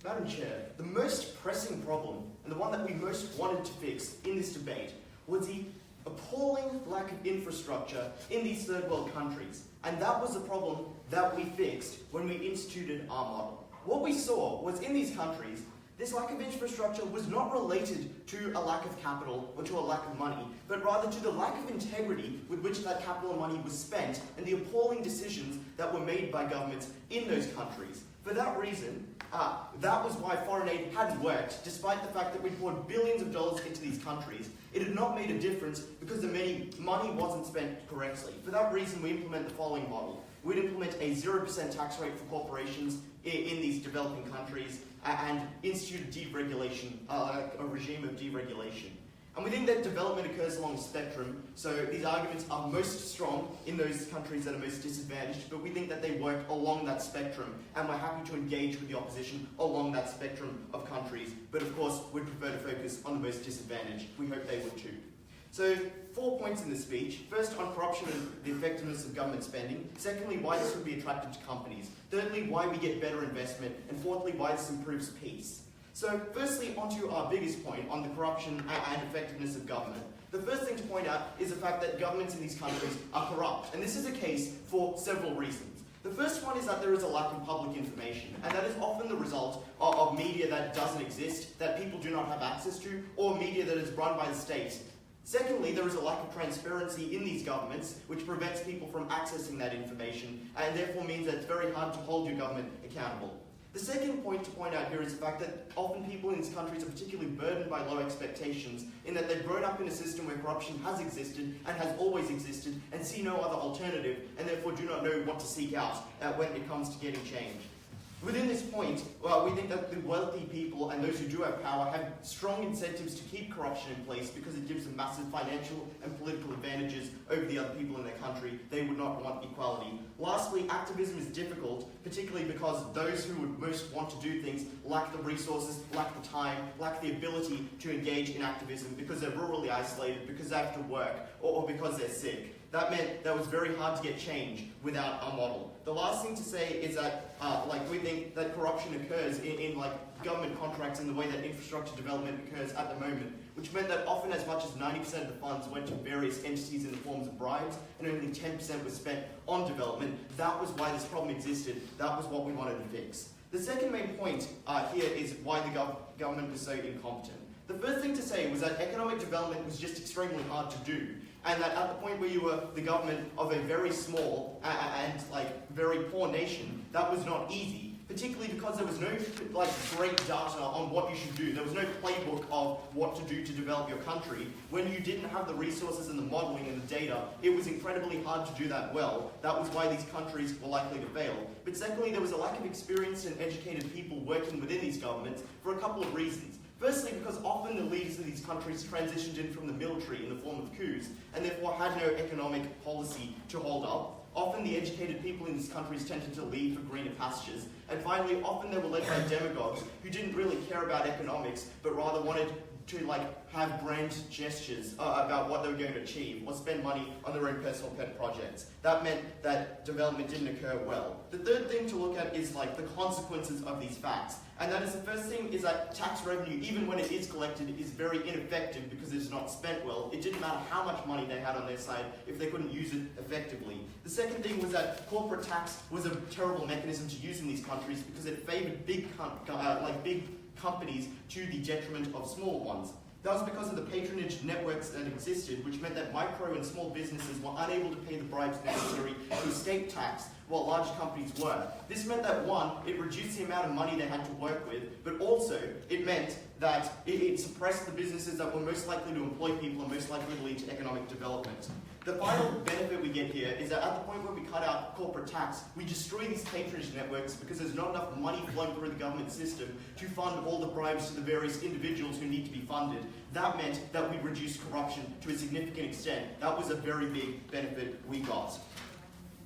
Madam Chair, the most pressing problem, and the one that we most wanted to fix in this debate, was the appalling lack of infrastructure in these third world countries. And that was the problem that we fixed when we instituted our model. What we saw was in these countries, this lack of infrastructure was not related to a lack of capital or to a lack of money, but rather to the lack of integrity with which that capital and money was spent and the appalling decisions that were made by governments in those countries. For that reason, that was why foreign aid hadn't worked, despite the fact that we poured billions of dollars into these countries. It had not made a difference because the money wasn't spent correctly. For that reason, we implement the following model. We'd implement a 0% tax rate for corporations in these developing countries and institute a deregulation, a regime of deregulation. And we think that development occurs along a spectrum, so these arguments are most strong in those countries that are most disadvantaged, but we think that they work along that spectrum, and we're happy to engage with the opposition along that spectrum of countries, but of course we'd prefer to focus on the most disadvantaged. We hope they would too. So, 4 points in the speech. First, on corruption and the effectiveness of government spending. Secondly, why this would be attractive to companies. Thirdly, why we get better investment. And fourthly, why this improves peace. So, firstly, onto our biggest point on the corruption and effectiveness of government. The first thing to point out is the fact that governments in these countries are corrupt. And this is a case for several reasons. The first one is that there is a lack of public information, and that is often the result of media that doesn't exist, that people do not have access to, or media that is run by the state. Secondly, there is a lack of transparency in these governments, which prevents people from accessing that information, and therefore means that it's very hard to hold your government accountable. The second point to point out here is the fact that often people in these countries are particularly burdened by low expectations, in that they've grown up in a system where corruption has existed and has always existed, and see no other alternative, and therefore do not know what to seek out when it comes to getting change. Within this point, we think that the wealthy people and those who do have power have strong incentives to keep corruption in place because it gives them massive financial and political advantages over the other people in their country. They would not want equality. Lastly, activism is difficult, particularly because those who would most want to do things lack the resources, lack the time, lack the ability to engage in activism because they're rurally isolated, because they have to work, or because they're sick. That meant that it was very hard to get change without our model. The last thing to say is that we think that corruption occurs in government contracts in the way that infrastructure development occurs at the moment, which meant that often as much as 90% of the funds went to various entities in the forms of bribes, and only 10% was spent on development. That was why this problem existed. That was what we wanted to fix. The second main point here is why the government was so incompetent. The first thing to say was that economic development was just extremely hard to do, and that at the point where you were the government of a very small and very poor nation, that was not easy, particularly because there was no great data on what you should do. There was no playbook of what to do to develop your country. When you didn't have the resources and the modeling and the data, it was incredibly hard to do that well. That was why these countries were likely to fail. But secondly, there was a lack of experienced and educated people working within these governments for a couple of reasons. Firstly, because often the leaders of these countries transitioned in from the military in the form of coups, and therefore had no economic policy to hold up. Often the educated people in these countries tended to leave for greener pastures. And finally, often they were led by demagogues who didn't really care about economics, but rather wanted to have grand gestures about what they were going to achieve, or spend money on their own personal pet projects. That meant that development didn't occur well. The third thing to look at is the consequences of these facts. And that is, the first thing is that tax revenue, even when it is collected, is very ineffective because it is not spent well. It didn't matter how much money they had on their side if they couldn't use it effectively. The second thing was that corporate tax was a terrible mechanism to use in these countries because it favored big companies to the detriment of small ones. That was because of the patronage networks that existed, which meant that micro and small businesses were unable to pay the bribes necessary to escape tax, while large companies were. This meant that, one, it reduced the amount of money they had to work with, but also it meant that it suppressed the businesses that were most likely to employ people and most likely to lead to economic development. The final benefit we get here is that at the point where we cut out corporate tax, we destroy these patronage networks because there's not enough money flowing through the government system to fund all the bribes to the various individuals who need to be funded. That meant that we reduced corruption to a significant extent. That was a very big benefit we got.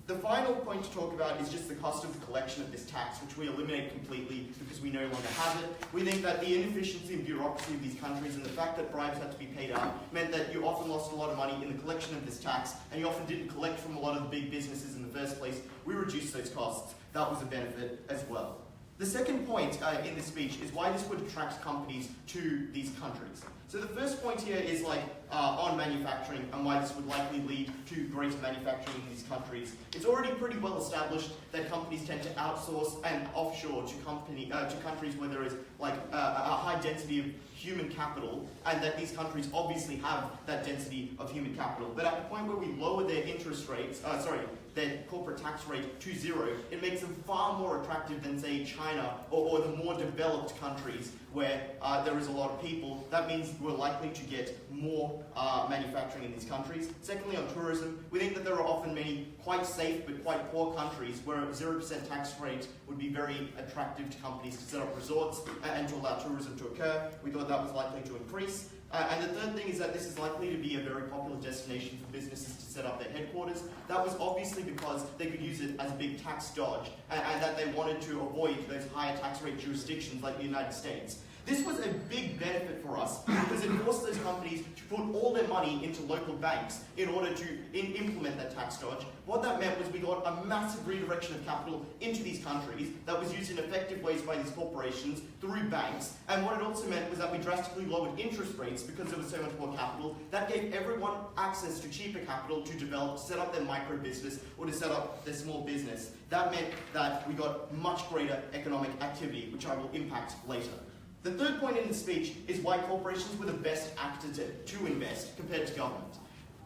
The final point to talk about is just the cost of the collection of this tax, which we eliminate completely because we no longer have it. We think that the inefficiency and bureaucracy of these countries and the fact that bribes had to be paid out meant that you often lost a lot of money in the collection of this tax, and you often didn't collect from a lot of the big businesses in the first place. We reduced those costs. That was a benefit as well. The second point in this speech is why this would attract companies to these countries. So the first point here is on manufacturing and why this would likely lead to greater manufacturing in these countries. It's already pretty well established that companies tend to outsource and offshore to countries where there is a high density of human capital, and that these countries obviously have that density of human capital. But at the point where we lower their interest rates, their corporate tax rate to 0, it makes them far more attractive than, say, China or the more developed countries where there is a lot of people. That means we're likely to get more manufacturing in these countries. Secondly, on tourism, we think that there are often many quite safe but quite poor countries where a 0% tax rate would be very attractive to companies to set up resorts and to allow tourism to occur. We thought that was likely to increase. And the third thing is that this is likely to be a very popular destination for businesses to set up their headquarters. That was obviously because they could use it as a big tax dodge, and that they wanted to avoid those higher tax rate jurisdictions like the United States. This was a big benefit for us because it forced those companies to put all their money into local banks in order to implement that tax dodge. What that meant was we got a massive redirection of capital into these countries that was used in effective ways by these corporations through banks. And what it also meant was that we drastically lowered interest rates because there was so much more capital. That gave everyone access to cheaper capital to develop, to set up their micro business or to set up their small business. That meant that we got much greater economic activity, which I will impact later. The third point in the speech is why corporations were the best actor to invest compared to government.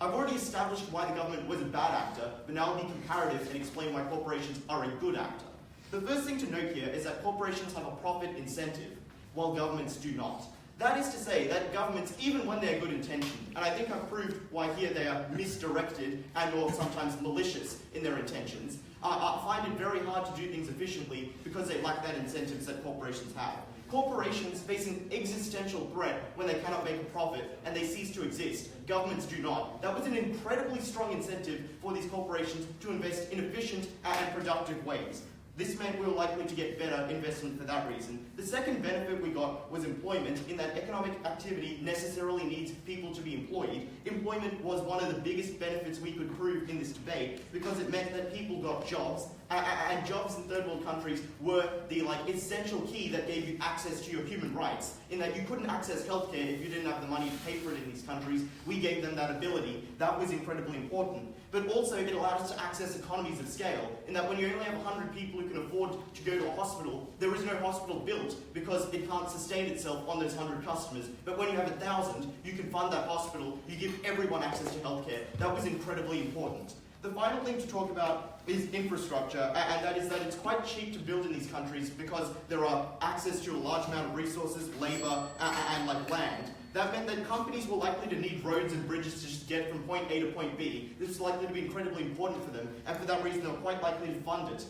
I've already established why the government was a bad actor, but now I'll be comparative and explain why corporations are a good actor. The first thing to note here is that corporations have a profit incentive, while governments do not. That is to say that governments, even when they're good intentioned, and I think I've proved why here they are misdirected and or sometimes malicious in their intentions, find it very hard to do things efficiently because they lack that incentives that corporations have. Corporations face an existential threat when they cannot make a profit and they cease to exist. Governments do not. That was an incredibly strong incentive for these corporations to invest in efficient and productive ways. This meant we were likely to get better investment for that reason. The second benefit we got was employment, in that economic activity necessarily needs people to be employed. Employment was one of the biggest benefits we could prove in this debate because it meant that people got jobs, and jobs in third world countries were the essential key that gave you access to your human rights, in that you couldn't access healthcare if you didn't have the money to pay for it in these countries. We gave them that ability. That was incredibly important. But also it allowed us to access economies of scale, in that when you only have 100 people who can afford to go to a hospital, there is no hospital built because it can't sustain itself on those 100 customers. But when you have 1,000, you can fund that hospital, you give everyone access to healthcare. That was incredibly important. The final thing to talk about is infrastructure, and that is that it's quite cheap to build in these countries because there are access to a large amount of resources, labour, and land. That meant that companies were likely to need roads and bridges to just get from point A to point B. This was likely to be incredibly important for them, and for that reason they were quite likely to fund it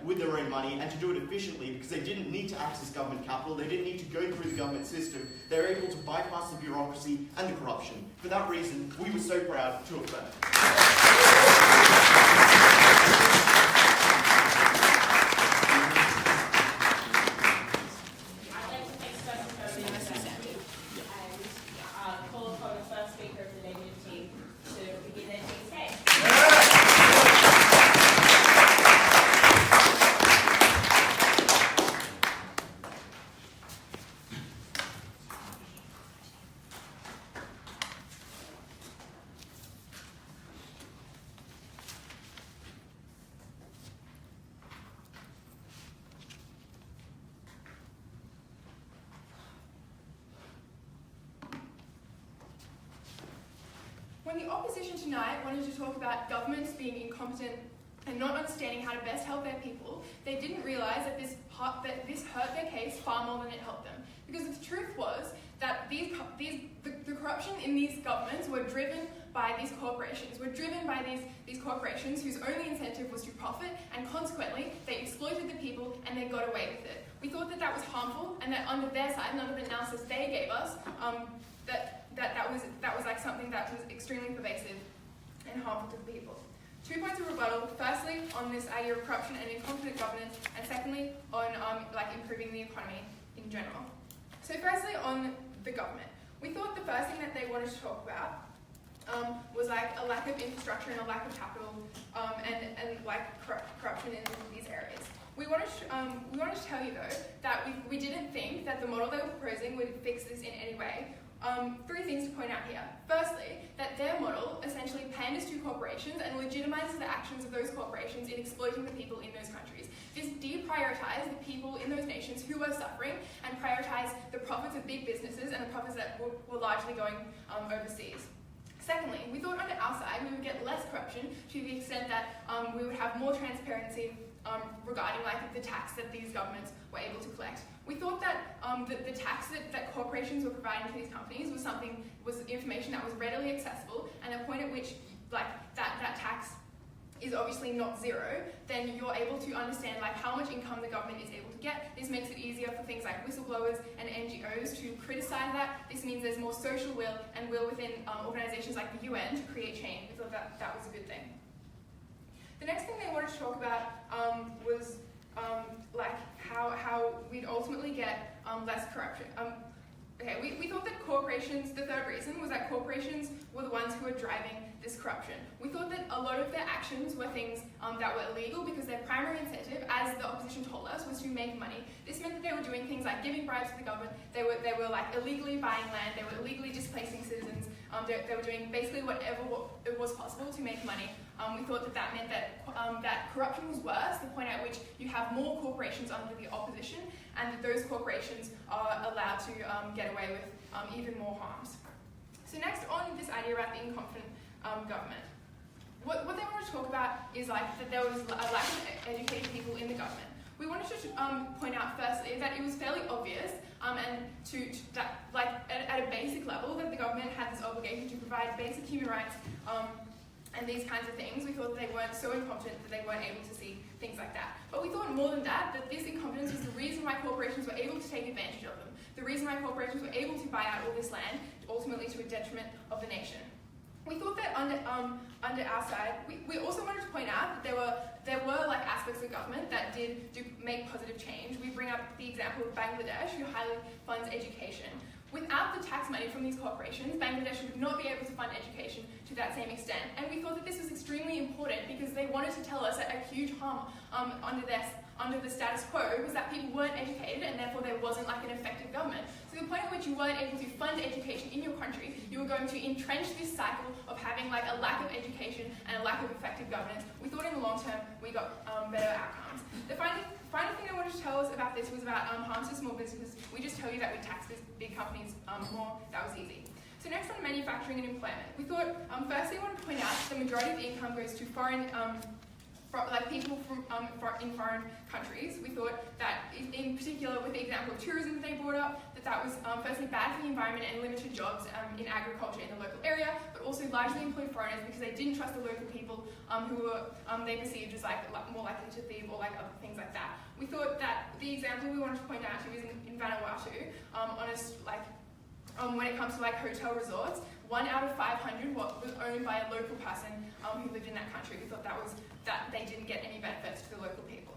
with their own money and to do it efficiently because they didn't need to access government capital, they didn't need to go through the government system. They were able to bypass the bureaucracy and the corruption. For that reason, we were so proud to affirm. When the opposition tonight wanted to talk about governments being incompetent and not understanding how to best help their people, they didn't realise that this hurt their case far more than it helped them. Because the truth was that the corruption in these governments were driven by these corporations, whose only incentive was to profit, and consequently they exploited the people and they got away with it. We thought that that was harmful, and that under their side, and under the analysis they gave us, that was something that was extremely pervasive and harmful to the people. 2 points of rebuttal. Firstly, on this idea of corruption and incompetent governance, and secondly, on improving the economy in general. So firstly, on the government. We thought the first thing that they wanted to talk about was a lack of infrastructure and a lack of capital and corruption in these areas. We wanted to tell you though that we didn't think that the model they were proposing would fix this in any way. 3 things to point out here. Firstly, that their model essentially panders to corporations and legitimizes the actions of those corporations in exploiting the people in those countries. This deprioritized the people in those nations who were suffering and prioritized the profits of big businesses and the profits that were largely going overseas. Secondly, we thought on our side we would get less corruption to the extent that we would have more transparency regarding the tax that these governments were able to collect. We thought that the tax that corporations were providing to these companies was information that was readily accessible, and the point at which that tax is obviously not zero, then you're able to understand how much income the government is able to get. This makes it easier for things like whistleblowers and NGOs to criticize that. This means there's more social will and will within organizations like the UN to create change. We thought that was a good thing. The next thing they wanted to talk about was how we'd ultimately get less corruption. We thought that corporations, the third reason was that corporations were the ones who were driving this corruption. We thought that a lot of their actions were things that were illegal because their primary incentive, as the opposition told us, was to make money. This meant that they were doing things like giving bribes to the government, they were illegally buying land, they were illegally displacing citizens, they were doing basically whatever it was possible to make money. We thought that meant that corruption was worse, the point at which you have more corporations under the opposition, and that those corporations are allowed to get away with even more harms. So next on this idea about the incompetent government. What they wanted to talk about is that there was a lack of educated people in the government. We wanted to point out firstly that it was fairly obvious at a basic level that the government had this obligation to provide basic human rights and these kinds of things. We thought that they weren't so incompetent that they weren't able to see things like that. But we thought more than that this incompetence was the reason why corporations were able to take advantage of them, the reason why corporations were able to buy out all this land, ultimately to a detriment of the nation. We thought that under our side, we also wanted to point out that there were aspects of government that do make positive change. We bring up the example of Bangladesh, who highly funds education. Without the tax money from these corporations, Bangladesh would not be able to fund education to that same extent. And we thought that this was extremely important because they wanted to tell us that a huge harm under the status quo was that people weren't educated and therefore there wasn't an effective government. So the point at which you weren't able to fund education in your country, you were going to entrench this cycle of having a lack of education and a lack of effective governance. We thought in the long term we got better outcomes. The final thing I wanted to tell us about this was about harms to small businesses. We just tell you that we tax big companies more. That was easy. So next on manufacturing and employment. We thought, firstly I wanted to point out that the majority of the income goes to foreign people in foreign countries. We thought that, in particular, with the example of tourism that they brought up, that was firstly bad for the environment and limited jobs in agriculture in the local area, but also largely employed foreigners because they didn't trust the local people who were they perceived as more likely to thieve or other things like that. We thought that the example we wanted to point out to is in Vanuatu, when it comes to hotel resorts, 1 out of 500 was owned by a local person who lived in that country. We thought that they didn't get any benefits to the local people.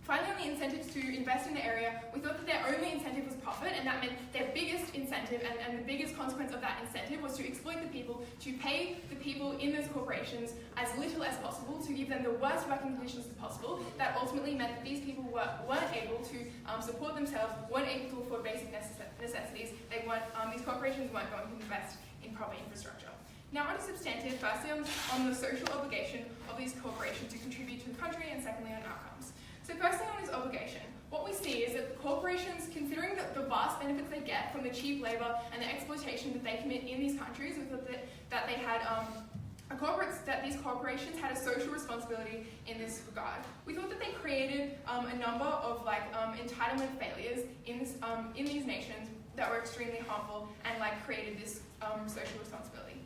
Finally, on the incentives to invest in the area, we thought that their only incentive was profit, and that meant their biggest incentive and the biggest consequence of that incentive was to exploit the people, to pay the people in those corporations as little as possible, to give them the worst working conditions as possible. That ultimately meant that these people weren't able to support themselves, weren't able to afford basic necessities. These corporations weren't going to invest in proper infrastructure. Now on to substantive, firstly on the social obligation of these corporations to contribute to the country, and secondly on outcomes. So firstly on this obligation, what we see is that the corporations, considering the vast benefits they get from the cheap labour and the exploitation that they commit in these countries, we thought that they had that these corporations had a social responsibility in this regard. We thought that they created a number of entitlement failures in these nations that were extremely harmful and created this social responsibility.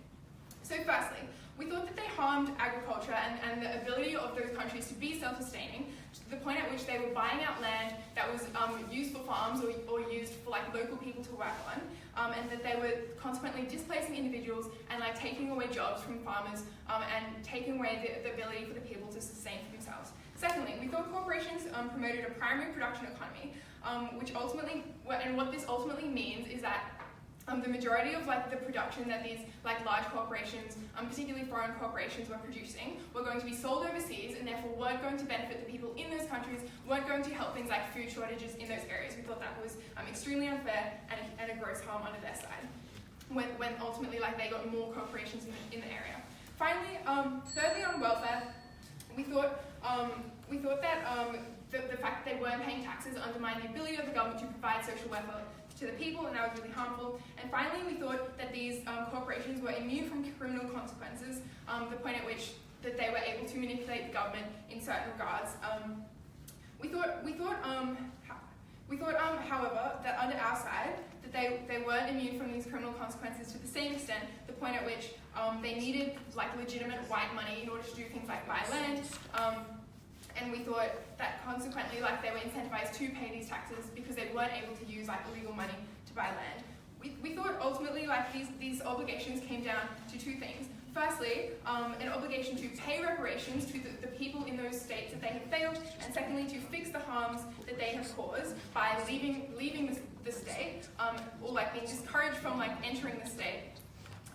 So firstly, we thought that they harmed agriculture and the ability of those countries to be self-sustaining, to the point at which they were buying out land that was used for farms or used for local people to work on, and that they were consequently displacing individuals and taking away jobs from farmers and taking away the ability for the people to sustain for themselves. Secondly, we thought corporations promoted a primary production economy, which ultimately, and what this ultimately means is that the majority of like the production that these like large corporations, particularly foreign corporations, were producing were going to be sold overseas and therefore weren't going to benefit the people in those countries, weren't going to help things like food shortages in those areas. We thought that was extremely unfair and a gross harm under their side. When ultimately like they got more corporations in the area. Finally, thirdly on welfare, we thought that the fact that they weren't paying taxes undermined the ability of the government to provide social welfare to the people, and that was really harmful. And finally, we thought that these corporations were immune from criminal consequences, the point at which that they were able to manipulate the government in certain regards. We thought, however, that under our side, that they weren't immune from these criminal consequences to the same extent, the point at which they needed like legitimate white money in order to do things like buy land. And we thought that consequently, like they were incentivized to pay these taxes because they weren't able to use like illegal money to buy land. We thought ultimately like these obligations came down to two things. Firstly, an obligation to pay reparations to the people in those states that they have failed, and secondly, to fix the harms that they have caused by leaving the state, or like being discouraged from like entering the state,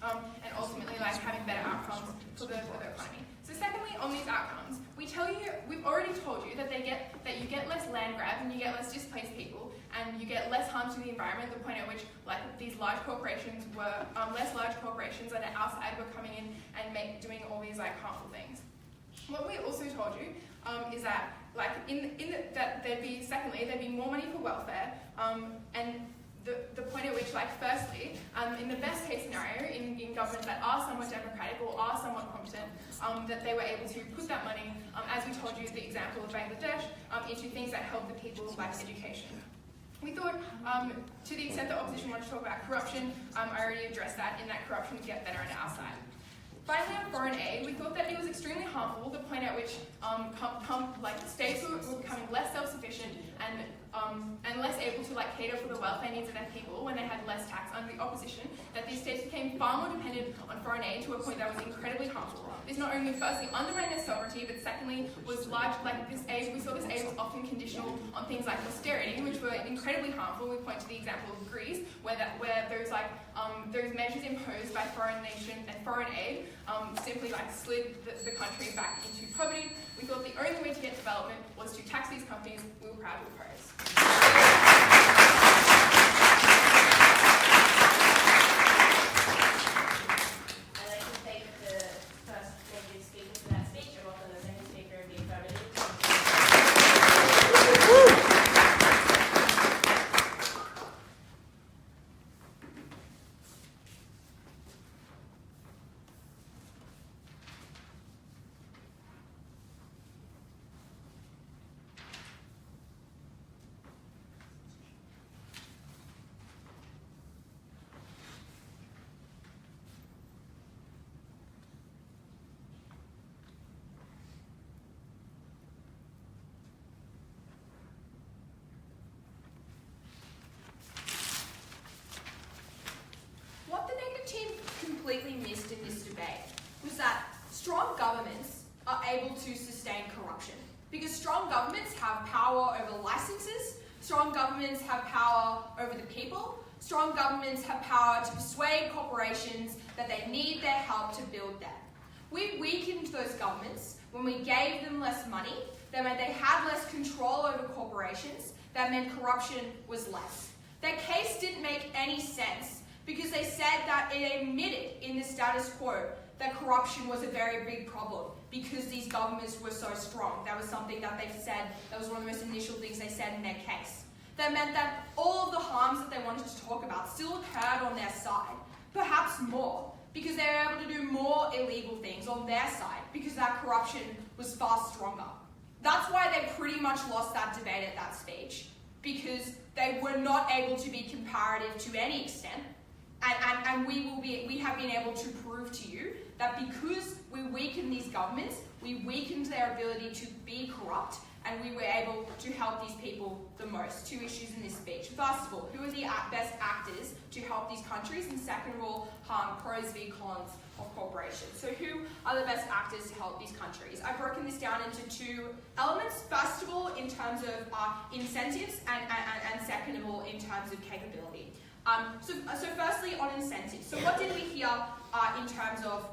and ultimately like having better outcomes for the economy. So secondly, on these outcomes, we've already told you that you get less land grabs and you get less displaced people, and you get less harm to the environment. The point at which like these large corporations were less large corporations on our side were coming in and doing all these like harmful things. What we also told you is that like that there'd be more money for welfare, and the point at which, like, firstly, in the best case scenario, in governments that are somewhat democratic or are somewhat competent, that they were able to put that money, as we told you, the example of Bangladesh, into things that help the people, like education. We thought, to the extent the opposition wanted to talk about corruption, I already addressed that, in that corruption would get better on our side. Finally, on foreign aid, we thought that it was extremely harmful, the point at which states were becoming less self-sufficient and less able to like cater for the welfare needs of their people when they had less tax under the opposition, that these states became far more dependent on foreign aid to a point that was incredibly harmful. This not only firstly undermined their sovereignty, but secondly was large, like this aid, we saw this aid was often conditional on things like austerity, which were incredibly harmful. We point to the example of Greece, where those measures imposed by foreign nations and foreign aid simply like slid the country back into poverty. We thought the only way to get development was to tax these companies. We were proud to oppose. I'd like to thank the first native speaker for that speech and welcome the second speaker of the Affirmative. What the Negative team completely missed in this debate was that strong governments are able to sustain corruption. Because strong governments have power over licenses, strong governments have power over the people, strong governments have power to persuade corporations that they need their help to build them. We weakened those governments when we gave them less money. That meant they had less control over corporations. That meant corruption was less. Their case didn't make any sense because they said that it admitted in the status quo that corruption was a very big problem because these governments were so strong. That was something that they said, that was one of the most initial things they said in their case. That meant that all of the harms that they wanted to talk about still occurred on their side, perhaps more, because they were able to do more illegal things on their side because that corruption was far stronger. That's why they pretty much lost that debate at that stage, because they were not able to be comparative to any extent. And we have been able to prove to you that because we weakened these governments, we weakened their ability to be corrupt, and we were able to help these people the most. Two issues in this speech. First of all, who are the best actors to help these countries? And second of all, pros v cons of corporations. So who are the best actors to help these countries? I've broken this down into two elements. First of all, in terms of incentives, and second of all, in terms of capability. So firstly, on incentives. So what did we hear in terms of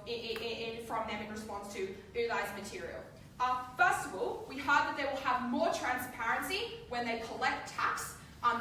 from them in response to Udai's material? First of all, we heard that they will have more transparency when they collect tax.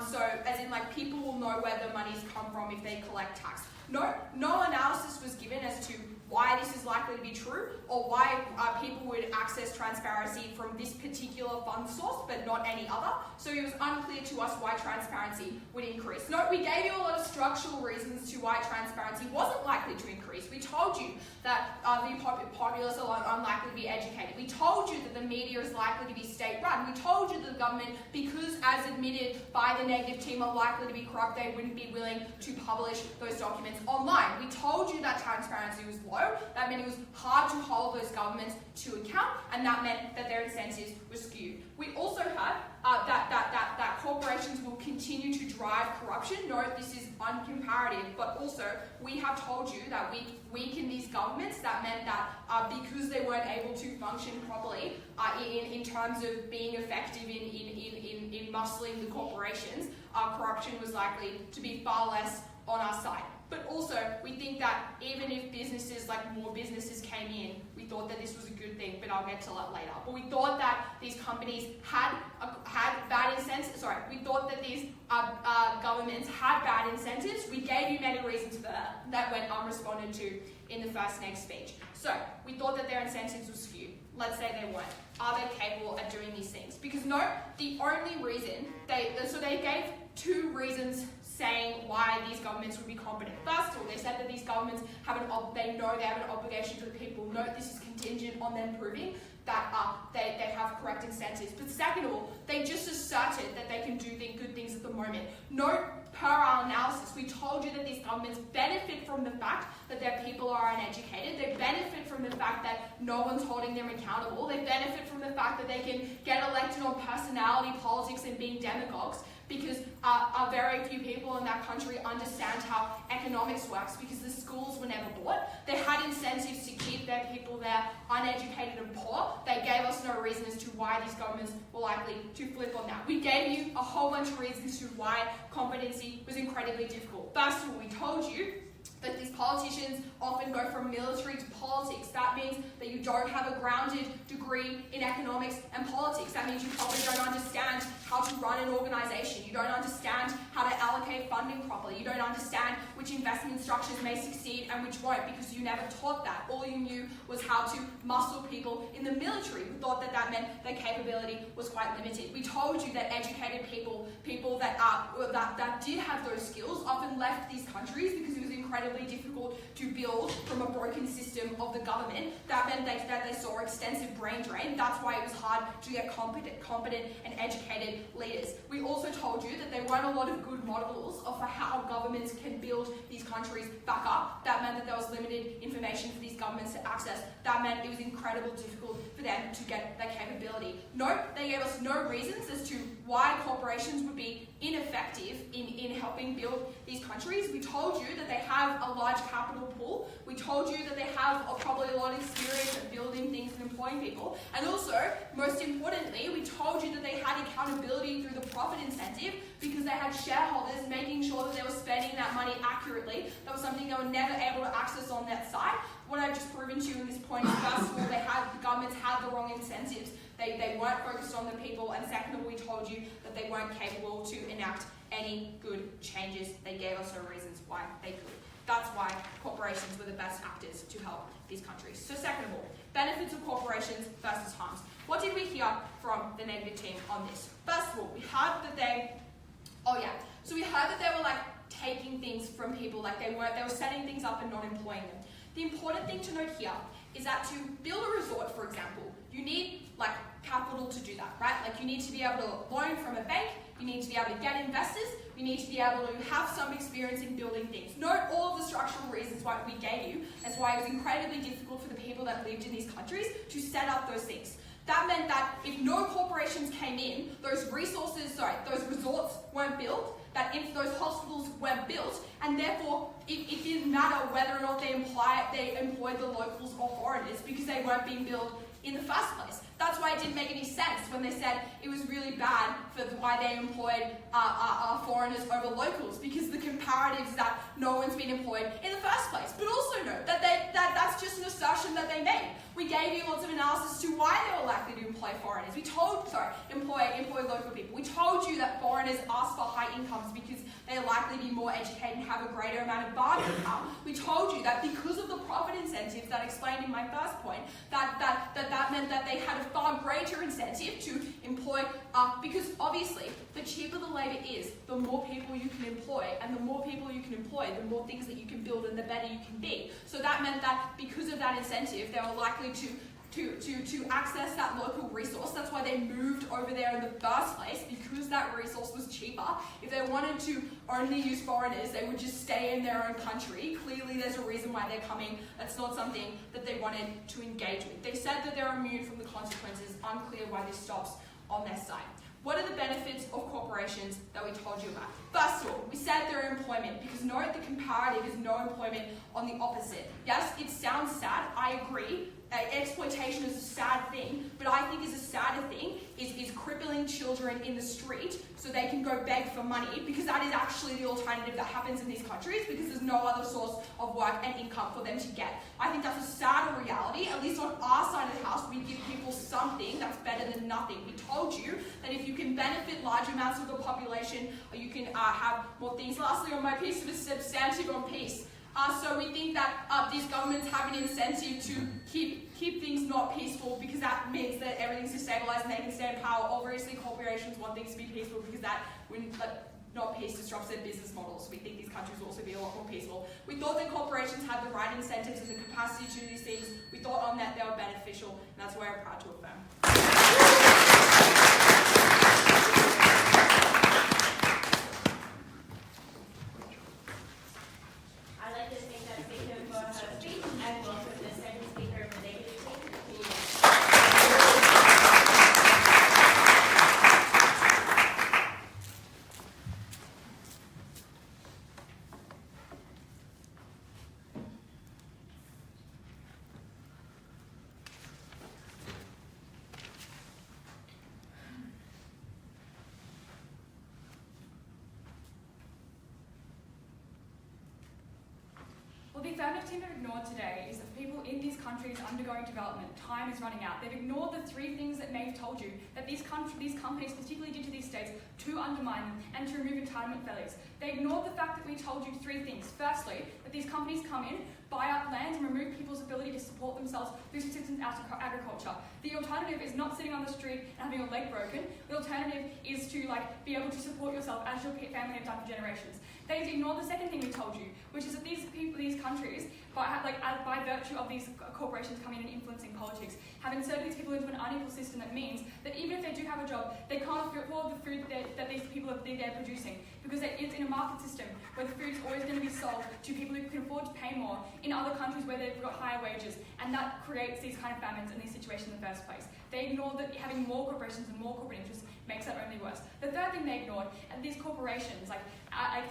So as in like people will know where the money's come from if they collect tax. No analysis was given as to why this is likely to be true or why people would access transparency from this particular fund source but not any other. So it was unclear to us why transparency would increase. No, we gave you a lot of structural reasons to why transparency wasn't likely to increase. We told you that the populace are unlikely to be educated. We told you that the media is likely to be state-run. We told you that the government, because as admitted by the negative team, are likely to be corrupt, they wouldn't be willing to publish those documents online. We told you that transparency was low. That meant it was hard to hold those governments to account, and that meant that their incentives were skewed. We also had that corporations will continue to drive corruption. No, this is uncomparative, but also we have told you that we weaken these governments. That meant that because they weren't able to function properly in terms of being effective in muscling the corporations, corruption was likely to be far less on our side. But also, we think that even if businesses, like more businesses came in, we thought that this was a good thing, but I'll get to that later. But we thought that these companies had bad incentives, we thought that these governments had bad incentives. We gave you many reasons for that went unresponded to in the first next speech. So, we thought that their incentives were skewed. Let's say they weren't. Are they capable at doing these things? Because no, the only reason they gave two reasons saying why these governments would be competent. First of all, they said that these governments have an obligation to the people. Note this is contingent on them proving that they have correct incentives. But second of all, they just asserted that they can do good things at the moment. Note, per our analysis, we told you that these governments benefit from the fact that their people are uneducated. They benefit from the fact that no one's holding them accountable. They benefit from the fact that they can get elected on personality politics and being demagogues, because very few people in that country understand how economics works, because the schools were never bought. They had incentives to keep their people there uneducated and poor. They gave us no reason as to why these governments were likely to flip on that. We gave you a whole bunch of reasons to why competency was incredibly difficult. First of all, we told you that these politicians often go from military to politics. That means that you don't have a grounded degree in economics and politics. That means you probably don't understand how to run an organisation. You don't understand how to allocate funding properly. You don't understand which investment structures may succeed and which won't, because you never taught that. All you knew was how to muscle people in the military. We thought that that meant their capability was quite limited. We told you that educated people that did have those skills often left these countries because it was incredibly difficult to build from a broken system of the government. That meant that they saw extensive brain drain. That's why it was hard to get competent and educated leaders. We also told you that there weren't a lot of good models of how governments can build these countries back up. That meant that there was limited information for these governments to access. That meant it was incredibly difficult for them to get that capability. Note, they gave us no reasons as to why corporations would be ineffective in helping build these countries. We told you that they have a large capital pool. We told you that they have probably a lot of experience at building things and employing people. And also, most importantly, we told you that they had accountability through the profit incentive because they had shareholders making sure that they were spending that money accurately. That was something they were never able to access on that side. What I've just proven to you in this point is, first of all, the governments had the wrong incentives. They weren't focused on the people, and second of all, we told you that they weren't capable to enact any good changes. They gave us no reasons why they could. That's why corporations were the best actors to help these countries. So second of all, benefits of corporations versus harms. What did we hear from the negative team on this? First of all, we heard that they were like taking things from people, like they were setting things up and not employing them. The important thing to note here is that to build a resort, for example, you need like capital to do that, right? Like you need to be able to loan from a bank, you need to be able to get investors, you need to be able to have some experience in building things. Note all of the structural reasons why we gave you as why it was incredibly difficult for the people that lived in these countries to set up those things. That meant that if no corporations came in, those resorts weren't built, that if those hospitals weren't built, and therefore it didn't matter whether or not they employed the locals or foreigners because they weren't being built in the first place. That's why it didn't make any sense when they said it was really bad for why they employed foreigners over locals, because the comparatives that no one's been employed in the first place. But also note that that's just an assertion that they made. We gave you lots of analysis to why they were likely to employ foreigners. Employ local people. We told you that foreigners ask for high incomes because they're likely to be more educated and have a greater amount of bargaining power. We told you that because of the profit incentives that I explained in my first point, that meant that they had a far greater incentive to employ, because obviously the cheaper the labour is, the more people you can employ, and the more people you can employ, the more things that you can build and the better you can be. So that meant that because of that incentive, they were likely to access that local resource. That's why they moved over there in the first place, because that resource was cheaper. If they wanted to only use foreigners, they would just stay in their own country. Clearly there's a reason why they're coming. That's not something that they wanted to engage with. They said that they're immune from the consequences. Unclear why this stops on their side. What are the benefits of corporations that we told you about? First of all, we said they're employment, because note the comparative is no employment on the opposite. Yes, it sounds sad, I agree. Exploitation is a sad thing, but I think is a sadder thing is crippling children in the street so they can go beg for money, because that is actually the alternative that happens in these countries, because there's no other source of work and income for them to get. I think that's a sadder reality. At least on our side of the house, we give people something that's better than nothing. We told you that if you can benefit large amounts of the population, you can have more things. Lastly, on my piece, it was substantive on peace. So we think that these governments have an incentive to keep things not peaceful, because that means that everything's destabilised and they can stay in power. Obviously, corporations want things to be peaceful, because that when not peace disrupts their business models. We think these countries will also be a lot more peaceful. We thought that corporations had the right incentives and the capacity to do these things. We thought on that they were beneficial, and that's why we're proud to affirm. I'd like to thank that speaker for her speech and welcome the second speaker of the Leggett team. What the Affirmative team have ignored today is that people in these countries undergoing development, time is running out. They've ignored the three things that Maeve told you that these companies particularly did to these states to undermine them and to remove entitlement values. They ignored the fact that we told you three things. Firstly, that these companies come in, buy up land and remove people's ability to support themselves through subsistence agriculture. The alternative is not sitting on the street and having your leg broken. The alternative is to be able to support yourself as your family have done for generations. They ignored the second thing we told you, which is that these countries, by virtue of these corporations coming in and influencing politics, have inserted these people into an unequal system that means that even if they do have a job, they can't afford the food that these people they're producing, because it's in a market system where the food's always going to be sold to people who can afford to pay more in other countries where they've got higher wages, and that creates these kind of famines and these situations in the first place. They ignored that having more corporations and more corporate interests makes that only worse. The third thing they ignored, and these corporations,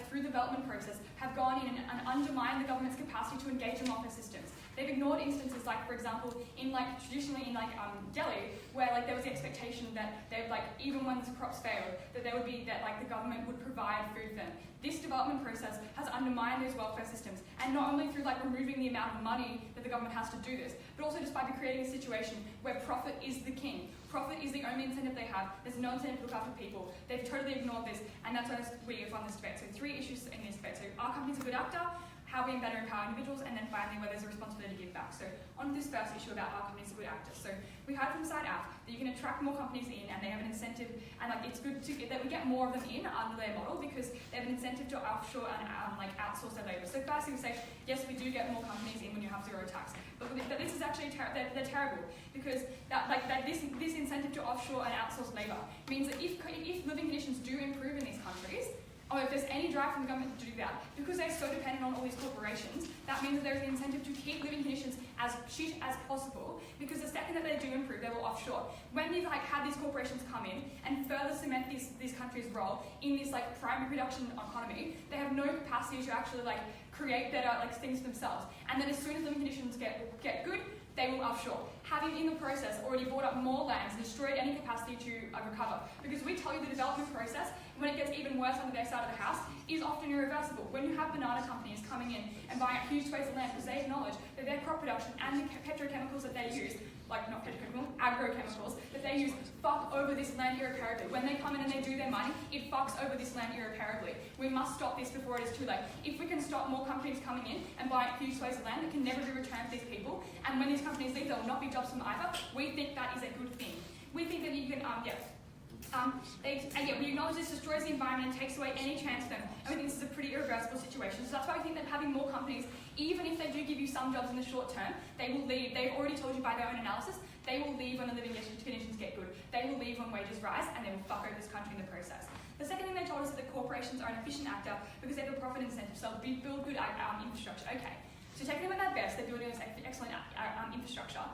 through the development process, have gone in and undermined the government's capacity to engage in market systems. They've ignored instances for example, traditionally in Delhi, where there was the expectation that they would even when the crops failed, that there would be the government would provide food for them. This development process has undermined those welfare systems, and not only through removing the amount of money that the government has to do this, but also just by creating a situation where profit is the king. Profit is the only incentive they have. There's no incentive to look after people. They've totally ignored this, and that's why we have run this debate. So three issues in this debate. So are companies a good actor? How we better empower individuals, and then finally where there's a responsibility to give back. So on this first issue about are companies a good actor. So we heard from Side App that you can attract more companies in, and they have an incentive, and it's good that we get more of them in under their model, because they have an incentive to offshore and outsource their labour. So firstly we say, yes, we do get more companies in when you have zero tax, but this is actually they're terrible, because this incentive to offshore and outsource labour means that if living conditions do improve in these countries, or if there's any drive from the government to do that, because they're so dependent on all these corporations, that means that there's an incentive to keep living conditions as shit as possible, because the second that they do improve, they will offshore. When you've had these corporations come in and further cement these countries' role in this primary production economy, they have no capacity to actually create better things for themselves. And then as soon as living conditions get good, they will offshore, having in the process already bought up more lands and destroyed any capacity to recover. Because we tell you the development process, when it gets even worse on their side of the house, is often irreversible. When you have banana companies coming in and buying up huge swathes of land because they acknowledge that their crop production and the petrochemicals that they use, not petrochemical, agrochemicals, that they use fuck over this land irreparably. When they come in and they do their mining, it fucks over this land irreparably. We must stop this before it is too late. If we can stop more companies coming in and buying huge swathes of land that can never be returned to these people, and when these companies leave, there will not be jobs from either, we think that is a good thing. We think that you can, we acknowledge this destroys the environment and takes away any chance for them. And we think this is a pretty irreversible situation. So that's why we think that having more companies, even if they do give you some jobs in the short term, they will leave. They've already told you by their own analysis, they will leave when the living conditions get good. They will leave when wages rise, and they will fuck over this country in the process. The second thing they told us is that corporations are an efficient actor because they have a profit incentive, so they build good infrastructure. Okay, so taking them at their best, they're building this excellent infrastructure.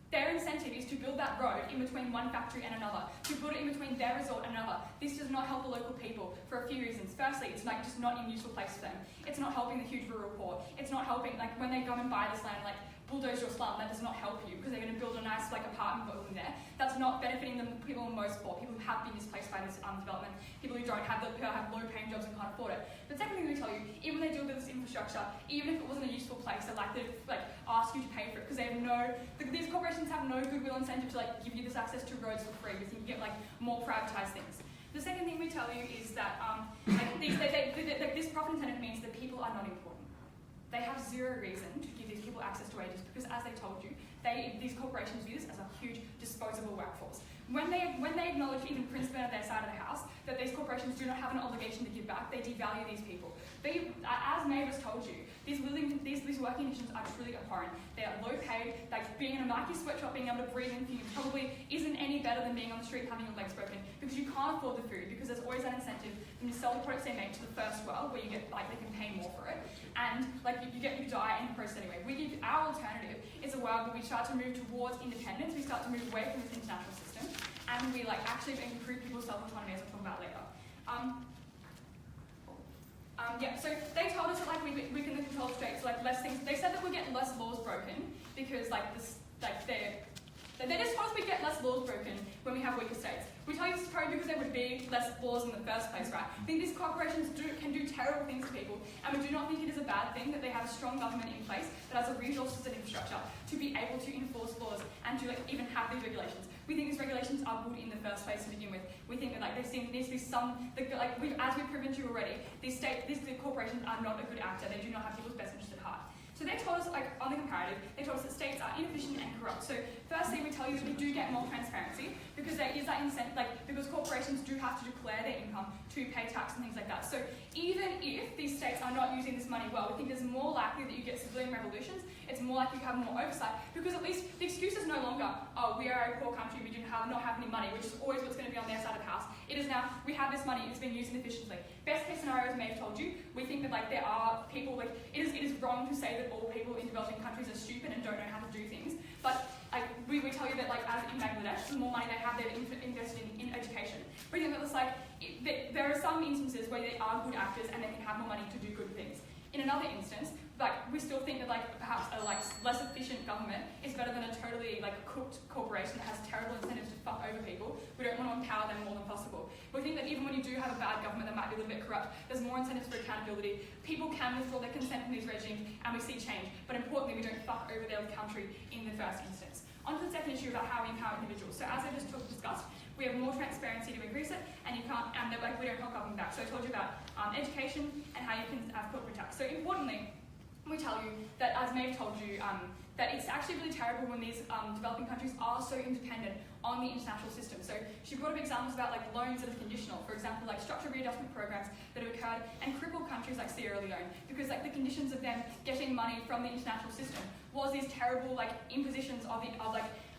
Their incentive is to build that road in between one factory and another, to build it in between their resort and another. This does not help the local people for a few reasons. Firstly, it's just not in a useful place for them. It's not helping the huge rural poor. It's not helping, when they go and buy this land, bulldoze your slum, that does not help you because they're going to build a nice apartment building there. That's not benefiting the people most poor, people who have been displaced by this development, people who don't have who have low paying jobs and can't afford it. The second thing we tell you, even when they deal with this infrastructure, even if it wasn't a useful place, they're likely to ask you to pay for it because they have these corporations have no goodwill incentive to give you this access to roads for free because you can get more privatized things. The second thing we tell you is that this profit incentive means that people are not important. They have zero reason to give these people access to wages because, as they told you, these corporations view this as a huge disposable workforce. When they acknowledge, even Princeton at their side of the house, that these corporations do not have an obligation to give back, they devalue these people. As Maeve has told you, these working conditions are truly abhorrent. They are low paid, being in a Nike sweatshop, being able to breathe in fumes probably isn't any better than being on the street having your legs broken because you can't afford the food because there's always that incentive for them to sell the products they make to the first world where you get they can pay more for it and you die in the process anyway. Our alternative is a world where we start to move towards independence, we start to move away from this international system, and we actually improve people's self-autonomy as we'll talk about later. So they told us that we can control states less things. They said that we get less laws broken because they just told us we get less laws broken when we have weaker states. We tell you this is probably because there would be less laws in the first place, right? I think these corporations can do terrible things to people, and we do not think it is a bad thing that they have a strong government in place that has the resources and infrastructure to be able to enforce laws and to even have these regulations. We think these regulations are good in the first place to begin with. We think that there needs to be some, as we've proven to you already, these corporations are not a good actor. They do not have people's best interest at heart. So they told us, on the comparative, they told us that states are inefficient and corrupt. So firstly, we tell you that we do get more transparency because there is that incentive, because corporations do have to declare their income to pay tax and things like that. So even if these states are not using this money well, we think there's more likely that you get civilian revolutions. It's more likely you have more oversight because at least the excuse is no longer, oh, we are a poor country, we do not have any money, which is always what's going to be on their side of the house. It is now, we have this money, it's been used inefficiently. Best case scenario, as Maeve told you, we think that there are people, it is wrong to say that all people in developing countries are stupid and don't know how to do things. But we tell you that as in Bangladesh, the more money they have, they've invested in education. We think that there are some instances where they are good actors and they can have more money to do good things. In another instance, we still think that perhaps a less efficient government is better than a totally cooked corporation that has terrible incentives to fuck over people. We don't want to empower them more than possible. We think that even when you do have a bad government that might be a little bit corrupt, there's more incentives for accountability. People can withdraw their consent from these regimes and we see change. But importantly, we don't fuck over their country in the first instance. On to the second issue about how we empower individuals. So as I just discussed, we have more transparency to increase it, and we don't help government back. So I told you about education and how you can have corporate tax. So importantly, we tell you that, as Maeve told you, that it's actually really terrible when these developing countries are so independent on the international system. So she brought up examples about loans that are conditional, for example, structural readjustment programs that have occurred and crippled countries like Sierra Leone, because the conditions of them getting money from the international system was these terrible impositions of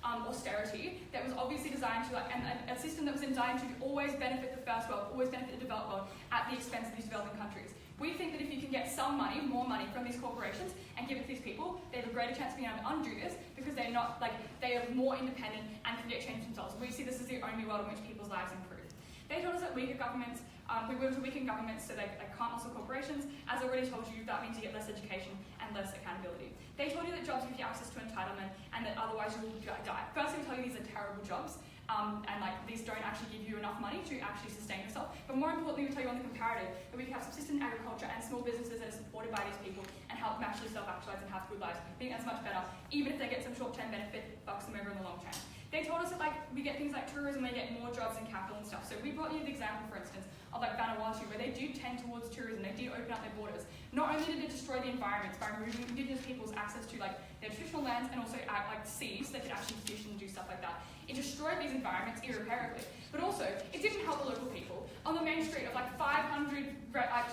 austerity that was obviously designed to and a system that was designed to always benefit the first world, always benefit the developed world at the expense of these developing countries. We think that if you can get some money, more money from these corporations and give it to these people, they have a greater chance of being able to undo this because they're not they are more independent and can get change themselves. We see this as the only world in which people's lives improve. They told us that weaker governments We want to weaken governments so they can't muscle corporations. As I already told you, that means you get less education and less accountability. They told you that jobs give you access to entitlement and that otherwise you will die. First, they tell you these are terrible jobs, and these don't actually give you enough money to actually sustain yourself. But more importantly, we tell you on the comparative that we can have subsistence agriculture and small businesses that are supported by these people and help them actually self-actualize and have good lives. I think that's much better, even if they get some short-term benefit, fucks them over in the long term. They told us that we get things like tourism, they get more jobs and capital and stuff. So we brought you the example, for instance, of Vanuatu, where they do tend towards tourism. They do open up their borders. Not only did it destroy the environments by removing Indigenous people's access to their traditional lands and also seas that could actually fish and do stuff like that. It destroyed these environments irreparably. But also, it didn't help the local people. On the main street of 500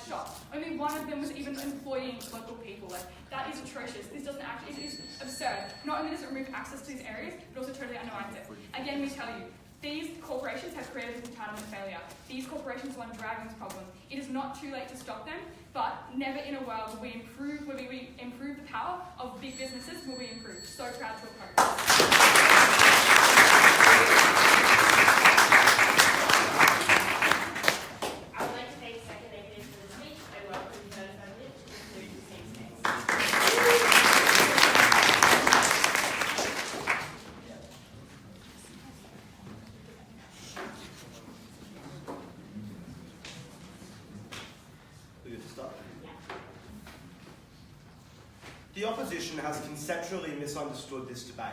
shops, only one of them was even employing local people. That is atrocious. This doesn't actually, it is absurd. Not only does it remove access to these areas, but also totally undermines it. Again, we tell you, these corporations have created this entitlement failure. These corporations want to drag this problem. It is not too late to stop them, but never in a world will we improve the power of big businesses, will we improve. So proud to oppose. The opposition has conceptually misunderstood this debate.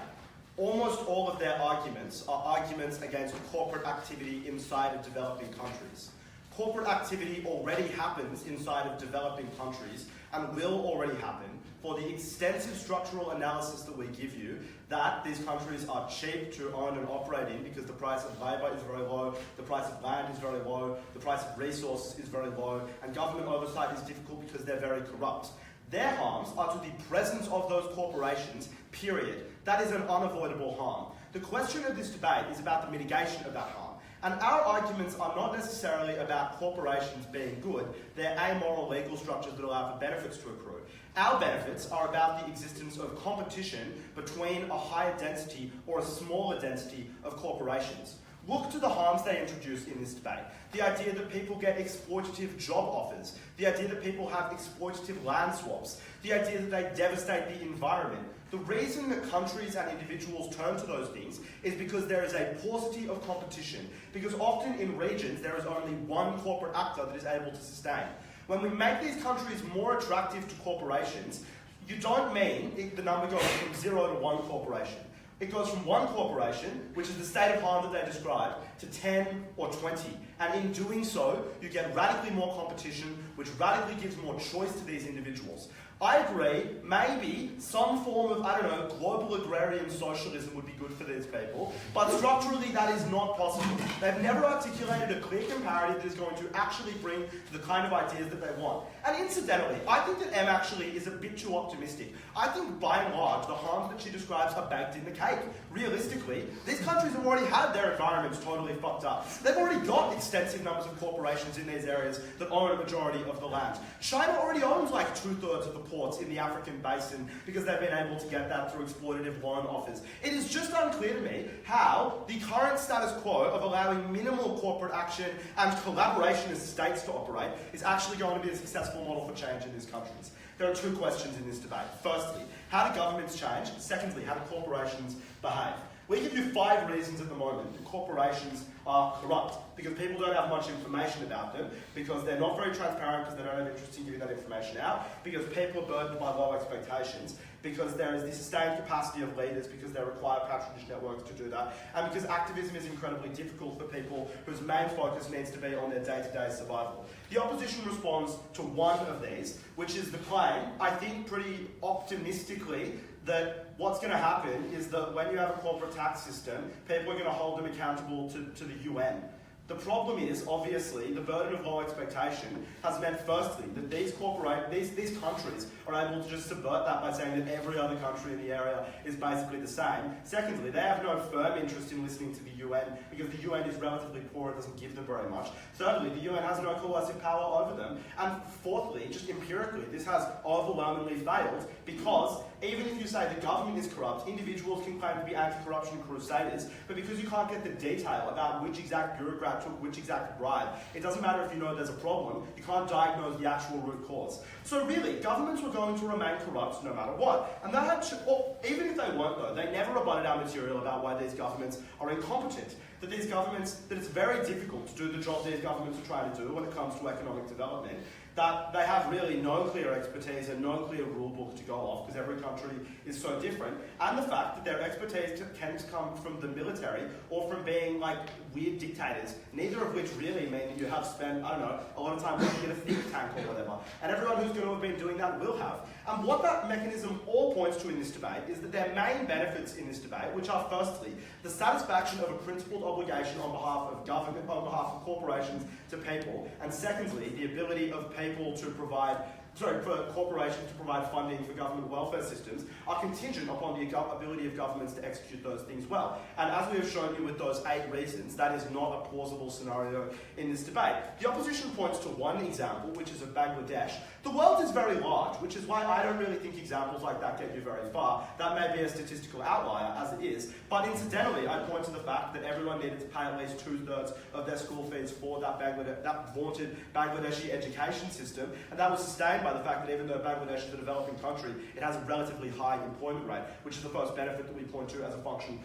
Almost all of their arguments are arguments against corporate activity inside of developing countries. Corporate activity already happens inside of developing countries and will already happen for the extensive structural analysis that we give you that these countries are cheap to own and operate in because the price of labour is very low, the price of land is very low, the price of resources is very low, and government oversight is difficult because they're very corrupt. Their harms are to the presence of those corporations, period. That is an unavoidable harm. The question of this debate is about the mitigation of that harm. And our arguments are not necessarily about corporations being good, they're amoral legal structures that allow for benefits to accrue. Our benefits are about the existence of competition between a higher density or a smaller density of corporations. Look to the harms they introduce in this debate. The idea that people get exploitative job offers, the idea that people have exploitative land swaps, the idea that they devastate the environment. The reason that countries and individuals turn to those things is because there is a paucity of competition, because often in regions there is only one corporate actor that is able to sustain. When we make these countries more attractive to corporations, you don't mean the number goes from 0 to 1 corporation. It goes from 1 corporation, which is the state of harm that they described, to 10 or 20. And in doing so, you get radically more competition, which radically gives more choice to these individuals. I agree, maybe some form of, global agrarian socialism would be good for these people, but structurally that is not possible. They've never articulated a clear comparative that is going to actually bring the kind of ideas that they want. And incidentally, I think that Em actually is a bit too optimistic. I think by and large, the harms that she describes are baked in the cake. Realistically, these countries have already had their environments totally fucked up. They've already got extensive numbers of corporations in these areas that own a majority of the land. China already owns 2/3 of the ports in the African basin because they've been able to get that through exploitative loan offers. It is just unclear to me how the current status quo of allowing minimal corporate action and collaboration as states to operate is actually going to be a successful model for change in these countries. There are 2 questions in this debate. Firstly, how do governments change? Secondly, how do corporations behave? We give you 5 reasons at the moment that corporations are corrupt, because people don't have much information about them, because they're not very transparent, because they don't have interest in giving that information out, because people are burdened by low expectations, because there is the sustained capacity of leaders, because they require patronage networks to do that, and because activism is incredibly difficult for people whose main focus needs to be on their day-to-day survival. The opposition responds to one of these, which is the claim, I think pretty optimistically, that what's going to happen is that when you have a corporate tax system, people are going to hold them accountable to the UN. The problem is, obviously, the burden of low expectation has meant, firstly, that these countries are able to just subvert that by saying that every other country in the area is basically the same. Secondly, they have no firm interest in listening to the UN because the UN is relatively poor and doesn't give them very much. Thirdly, the UN has no coercive power over them. And fourthly, just empirically, this has overwhelmingly failed because even if you say the government is corrupt, individuals can claim to be anti-corruption crusaders, but because you can't get the detail about which exact bureaucrat took which exact bribe. It doesn't matter if you know there's a problem, you can't diagnose the actual root cause. So really, governments were going to remain corrupt no matter what. And that had, or even if they weren't though, they never rebutted our material about why these governments are incompetent. That these governments, that it's very difficult to do the job these governments are trying to do when it comes to economic development. That they have really no clear expertise and no clear rule book to go off because every country is so different, and the fact that their expertise tends to come from the military or from being like weird dictators, neither of which really mean that you have spent, I don't know, a lot of time working in a think tank or whatever, and everyone who's going to have been doing that will have. And what that mechanism all points to in this debate is that their main benefits in this debate, which are firstly, the satisfaction of a principled obligation on behalf of government, on behalf of corporations to people, and secondly, the ability of people to provide, for corporations to provide funding for government welfare systems, are contingent upon the ability of governments to execute those things well. And as we have shown you with those 8 reasons, that is not a plausible scenario in this debate. The opposition points to one example, which is of Bangladesh. The world is very large, which is why I don't really think examples like that get you very far. That may be a statistical outlier, as it is. But incidentally, I point to the fact that everyone needed to pay at least 2/3 of their school fees for that vaunted Bangladeshi education system, and that was sustained by the fact that even though Bangladesh is a developing country, it has a relatively high employment rate, which is the first benefit that we point to as a function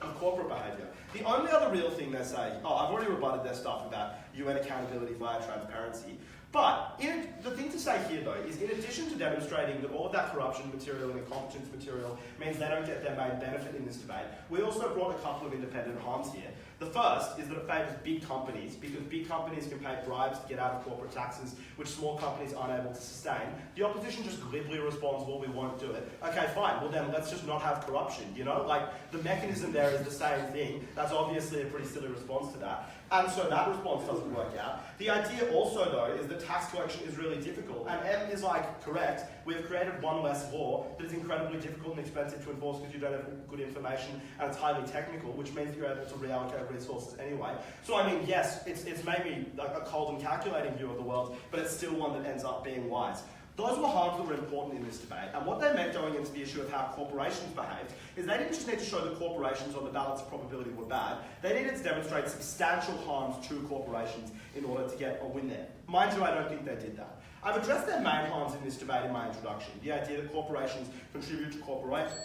of corporate behaviour. The only other real thing they say, I've already rebutted their stuff about UN accountability via transparency, but the thing to say here though is in addition to demonstrating that all of that corruption material and incompetence material means they don't get their main benefit in this debate, we also brought a couple of independent harms here. The first is that it favours big companies because big companies can pay bribes to get out of corporate taxes, which small companies aren't able to sustain. The opposition just glibly responds, well, we won't do it. Okay, fine, well then let's just not have corruption, you know? Like, the mechanism there is the same thing. That's obviously a pretty silly response to that. And so that response doesn't work out. The idea also, though, is that tax collection is really difficult. And M is correct. We've created one less law that is incredibly difficult and expensive to enforce because you don't have good information and it's highly technical, which means that you're able to reallocate resources anyway. So, I mean, yes, it's maybe like a cold and calculating view of the world, but it's still one that ends up being wise. Those were harms that were important in this debate, and what they meant going into the issue of how corporations behaved is they didn't just need to show that corporations on the balance of probability were bad, they needed to demonstrate substantial harms to corporations in order to get a win there. Mind you, I don't think they did that. I've addressed their main harms in this debate in my introduction. The idea that corporations contribute to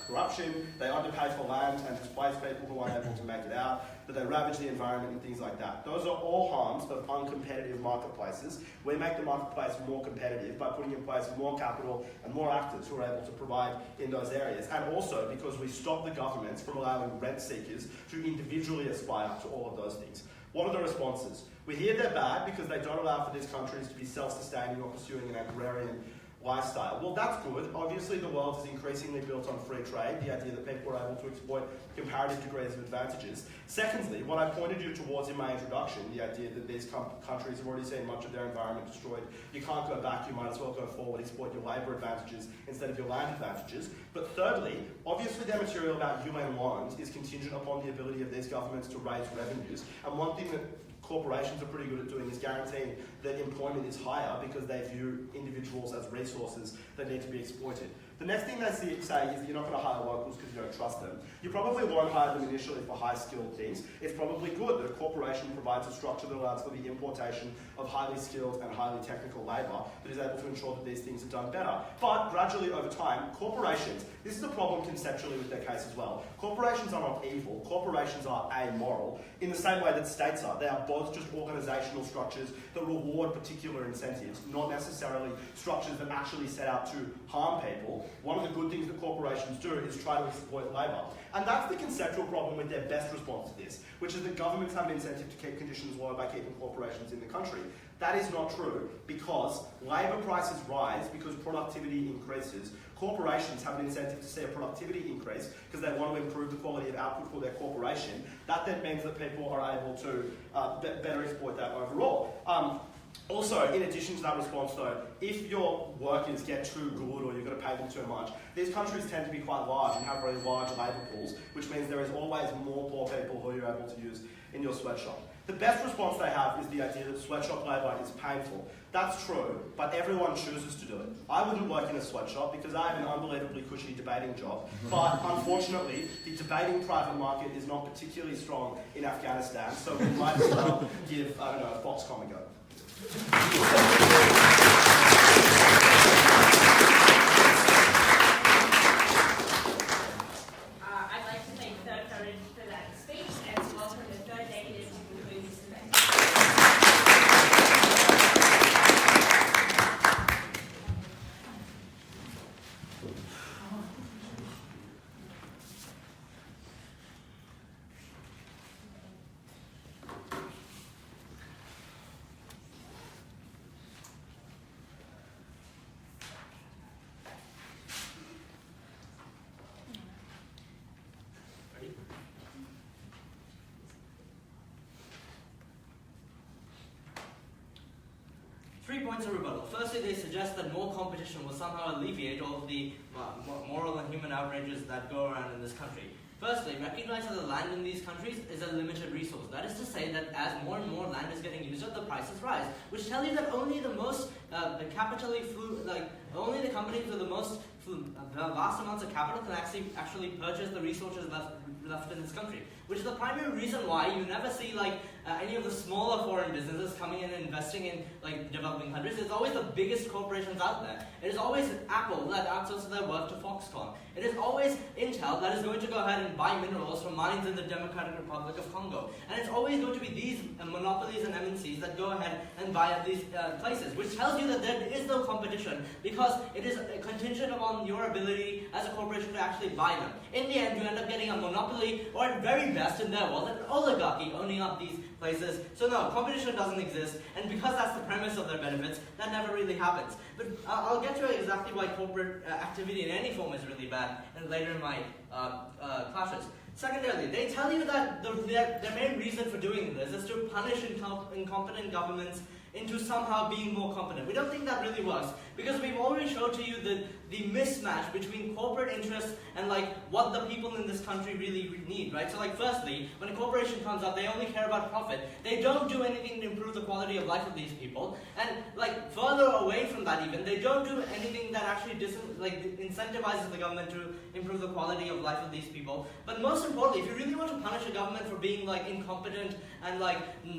corruption, they underpay for land and displace people who aren't able to make it out, that they ravage the environment and things like that. Those are all harms of uncompetitive marketplaces. We make the marketplace more competitive by putting in place more capital and more actors who are able to provide in those areas. And also because we stop the governments from allowing rent seekers to individually aspire to all of those things. What are the responses? We hear they're bad because they don't allow for these countries to be self-sustaining or pursuing an agrarian lifestyle. Well, that's good. Obviously, the world is increasingly built on free trade, the idea that people are able to exploit comparative degrees of advantages. Secondly, what I pointed you towards in my introduction, the idea that these countries have already seen much of their environment destroyed. You can't go back, you might as well go forward, exploit your labour advantages instead of your land advantages. But thirdly, obviously their material about UN loans is contingent upon the ability of these governments to raise revenues. And one thing that corporations are pretty good at doing is guaranteeing that employment is higher because they view individuals as resources that need to be exploited. The next thing they say is that you're not going to hire locals because you don't trust them. You probably won't hire them initially for high-skilled things. It's probably good that a corporation provides a structure that allows for the importation of highly skilled and highly technical labour that is able to ensure that these things are done better. But gradually over time, corporations, this is a problem conceptually with their case as well. Corporations are not evil. Corporations are amoral in the same way that states are. They are both just organisational structures that reward particular incentives, not necessarily structures that actually set out to harm people. One of the good things that corporations do is try to exploit labour. And that's the conceptual problem with their best response to this, which is that governments have an incentive to keep conditions low by keeping corporations in the country. That is not true because labour prices rise because productivity increases. Corporations have an incentive to see a productivity increase because they want to improve the quality of output for their corporation. That then means that people are able to better exploit that overall. Also, in addition to that response though, if your workers get too good or you've got to pay them too much, these countries tend to be quite large and have very large labour pools, which means there is always more poor people who you're able to use in your sweatshop. The best response they have is the idea that sweatshop labour is painful. That's true, but everyone chooses to do it. I wouldn't work in a sweatshop because I have an unbelievably cushy debating job, but unfortunately, the debating private market is not particularly strong in Afghanistan, so we might as well give, I don't know, Foxconn a go. I'd like to thank the third coverage for that speech and to welcome the third negative to conclude this debate. 3 points of rebuttal. Firstly, they suggest that more competition will somehow alleviate all of the moral and human outrages that go around in this country. Firstly, recognize that the land in these countries is a limited resource. That is to say that as more and more land is getting used up, the prices rise, which tell you that only the most only the companies with the most vast amounts of capital can actually purchase the resources left in this country, which is the primary reason why you never see any of the smaller foreign businesses coming in and investing in developing countries. It's always the biggest corporations out there. It is always Apple that outsources their work to Foxconn. It is always Intel that is going to go ahead and buy minerals from mines in the Democratic Republic of Congo. And it's always going to be these monopolies and MNCs that go ahead and buy at these places, which tells you that there is no competition because it is contingent upon your ability as a corporation to actually buy them. In the end, you end up getting a monopoly, or at very best in their world, an oligarchy owning up these places. So no, competition doesn't exist, and because that's the premise of their benefits, that never really happens. But I'll get to exactly why corporate activity in any form is really bad, and later in my classes. Secondarily, they tell you that their main reason for doing this is to punish incompetent governments into somehow being more competent. We don't think that really works, because we've already showed to you the mismatch between corporate interests and what the people in this country really need, right? So firstly, when a corporation comes up, they only care about profit. They don't do anything to improve the quality of life of these people. And further away from that even, they don't do anything that actually incentivizes the government to improve the quality of life of these people. But most importantly, if you really want to punish a government for being incompetent and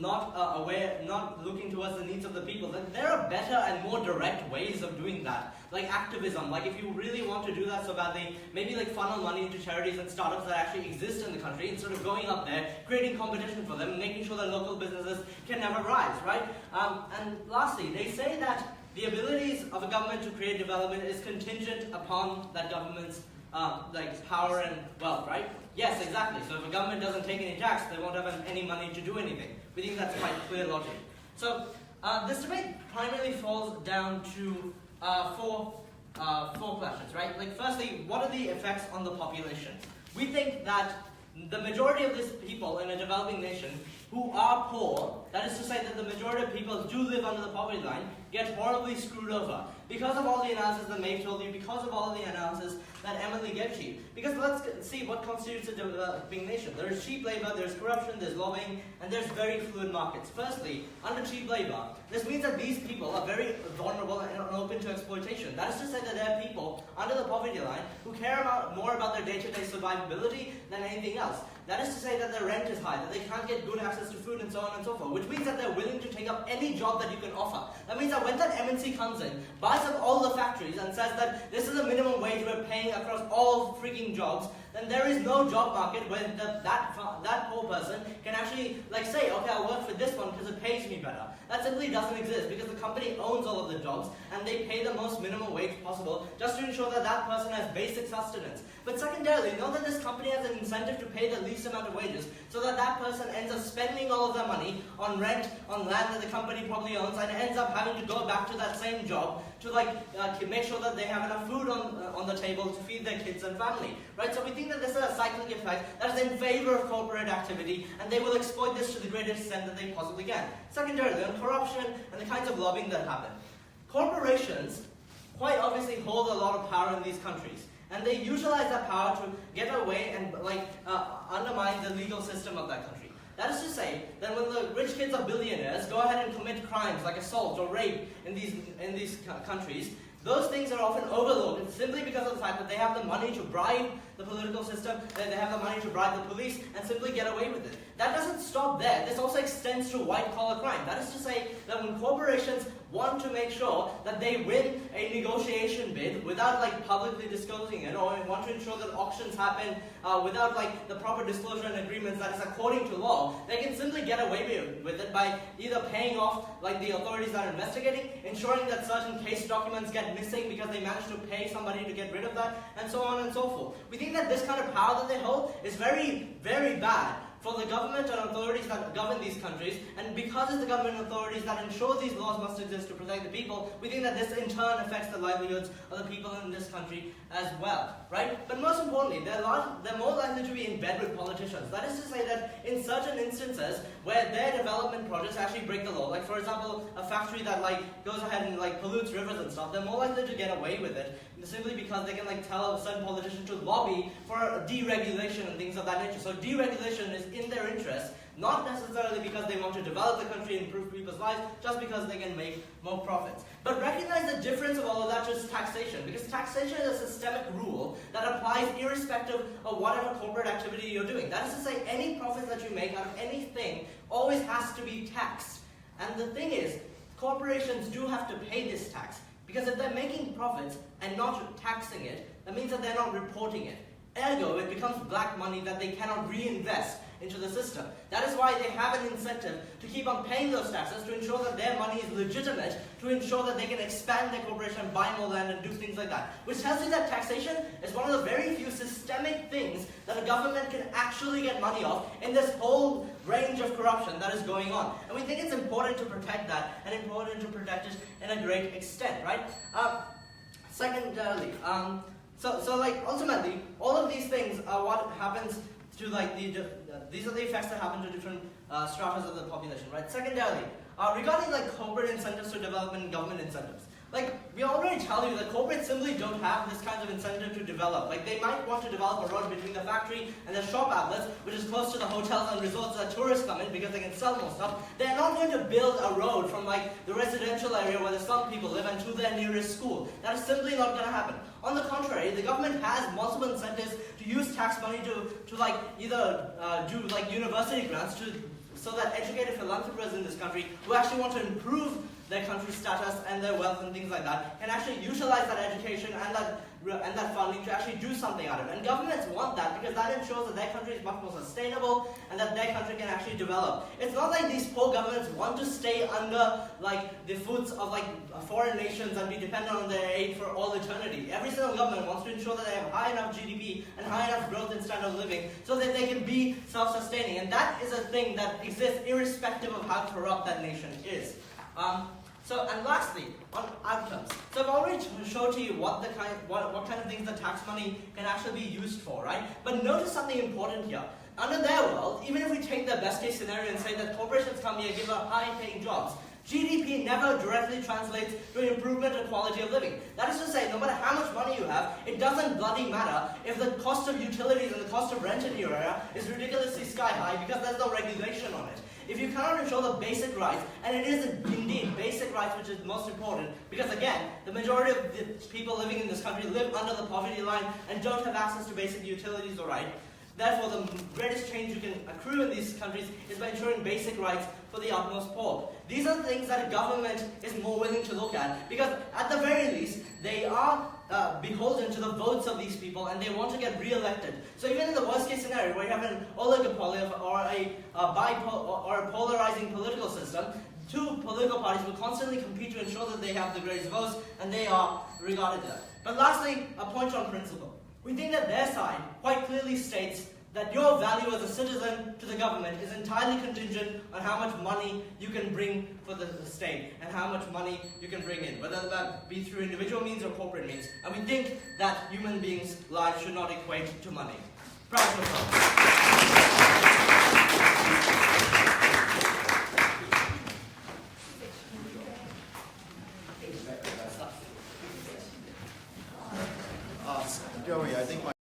not aware, not looking towards the needs of the people, then there are better and more direct ways of doing that. Like activism, if you really want to do that so badly, maybe funnel money into charities and startups that actually exist in the country instead of going up there, creating competition for them, and making sure that local businesses can never rise, right? And lastly, they say that the abilities of a government to create development is contingent upon that government's power and wealth, right? Yes, exactly. So if a government doesn't take any tax, they won't have any money to do anything. We think that's quite clear logic. So this debate primarily falls down to four questions, right? Firstly, what are the effects on the population? We think that the majority of these people in a developing nation who are poor, that is to say that the majority of people do live under the poverty line, get horribly screwed over. Because of all the analysis that Maeve told you, because of all the analysis that Amelia gave to you. Because let's see what constitutes a developing nation. There is cheap labor, there's corruption, there's lobbying, and there's very fluid markets. Firstly, under cheap labor, this means that these people are very vulnerable and open to exploitation. That is to say that there are people under the poverty line who care more about their day-to-day survivability than anything else. That is to say that their rent is high, that they can't get good access to food and so on and so forth, which means that they're willing to take up any job that you can offer. That means that when that MNC comes in, buys up all the factories and says that this is a minimum wage we're paying across all freaking jobs, then there is no job market where that poor person can actually say, okay, I'll work for this one because it pays me better. That simply doesn't exist because the company owns all of the jobs and they pay the most minimum wage possible just to ensure that that person has basic sustenance. But secondarily, know that this company has an incentive to pay the least amount of wages so that that person ends up spending all of their money on rent, on land that the company probably owns, and ends up having to go back to that same job to make sure that they have enough food on the table to feed their kids and family, right? So we think that this is a cyclic effect that is in favor of corporate activity, and they will exploit this to the greatest extent that they possibly can. Secondarily, on corruption and the kinds of lobbying that happen. Corporations quite obviously hold a lot of power in these countries, and they utilize that power to get away and undermine the legal system of that country. That is to say that when the rich kids of billionaires go ahead and commit crimes like assault or rape in these countries, those things are often overlooked simply because of the fact that they have the money to bribe the political system, that they have the money to bribe the police, and simply get away with it. That doesn't stop there. This also extends to white-collar crime. That is to say that when corporations want to make sure that they win a negotiation bid without publicly disclosing it, or want to ensure that auctions happen without the proper disclosure and agreements that is according to law, they can simply get away with it by either paying off the authorities that are investigating, ensuring that certain case documents get missing because they managed to pay somebody to get rid of that, and so on and so forth. We think that this kind of power that they hold is very, very bad for the government and authorities that govern these countries, and because it's the government authorities that ensure these laws must exist to protect the people, we think that this in turn affects the livelihoods of the people in this country as well, right? But most importantly, they're more likely to be in bed with politicians. That is to say that in certain instances where their development projects actually break the law, like for example, a factory that goes ahead and pollutes rivers and stuff, they're more likely to get away with it simply because they can tell a certain politician to lobby for deregulation and things of that nature. So deregulation is in their interest, not necessarily because they want to develop the country and improve people's lives, just because they can make more profits. But recognize the difference of all of that to taxation, because taxation is a systemic rule that applies irrespective of whatever corporate activity you're doing. That is to say, any profits that you make out of anything always has to be taxed. And the thing is, corporations do have to pay this tax, because if they're making profits and not taxing it, that means that they're not reporting it. Ergo, it becomes black money that they cannot reinvest into the system. That is why they have an incentive to keep on paying those taxes, to ensure that their money is legitimate, to ensure that they can expand their corporation and buy more land and do things like that. Which tells you that taxation is one of the very few systemic things that a government can actually get money off in this whole range of corruption that is going on. And we think it's important to protect that, and important to protect it in a great extent, right? Secondarily, ultimately, all of these things are what happens to these are the effects that happen to different stratas of the population, right? Secondarily, regarding corporate incentives to development and government incentives, we already tell you that corporates simply don't have this kind of incentive to develop. They might want to develop a road between the factory and the shop outlets, which is close to the hotels and resorts that tourists come in because they can sell more stuff. They're not going to build a road from the residential area where the slum people live and to their nearest school. That is simply not going to happen. On the contrary, the government has multiple incentives to use tax money to either do university grants so that educated philanthropists in this country who actually want to improve their country's status and their wealth and things like that can actually utilize that education and that funding to actually do something out of it. And governments want that because that ensures that their country is much more sustainable and that their country can actually develop. It's not like these poor governments want to stay under the foots of foreign nations and be dependent on their aid for all eternity. Every single government wants to ensure that they have high enough GDP and high enough growth in standard of living so that they can be self-sustaining. And that is a thing that exists irrespective of how corrupt that nation is. And lastly, on outcomes. So I've already showed to you what kind of things the tax money can actually be used for, right? But notice something important here. Under their world, even if we take the best case scenario and say that corporations come here, give us high-paying jobs, GDP never directly translates to an improvement in quality of living. That is to say, no matter how much money you have, it doesn't bloody matter if the cost of utilities and the cost of rent in your area is ridiculously sky high because there's no regulation on it. If you cannot ensure the basic rights, and it is indeed basic rights which is most important, because again, the majority of the people living in this country live under the poverty line and don't have access to basic utilities or right. Therefore, the greatest change you can accrue in these countries is by ensuring basic rights for the utmost poor. These are things that a government is more willing to look at, because at the very least, they are beholden to the votes of these people and they want to get re-elected. So even in the worst case scenario where you have an oligopoly or a polarizing political system, two political parties will constantly compete to ensure that they have the greatest votes and they are regarded there. But lastly, a point on principle. We think that their side quite clearly states that your value as a citizen to the government is entirely contingent on how much money you can bring for the state and how much money you can bring in, whether that be through individual means or corporate means. And we think that human beings' lives should not equate to money. Proud of yourself.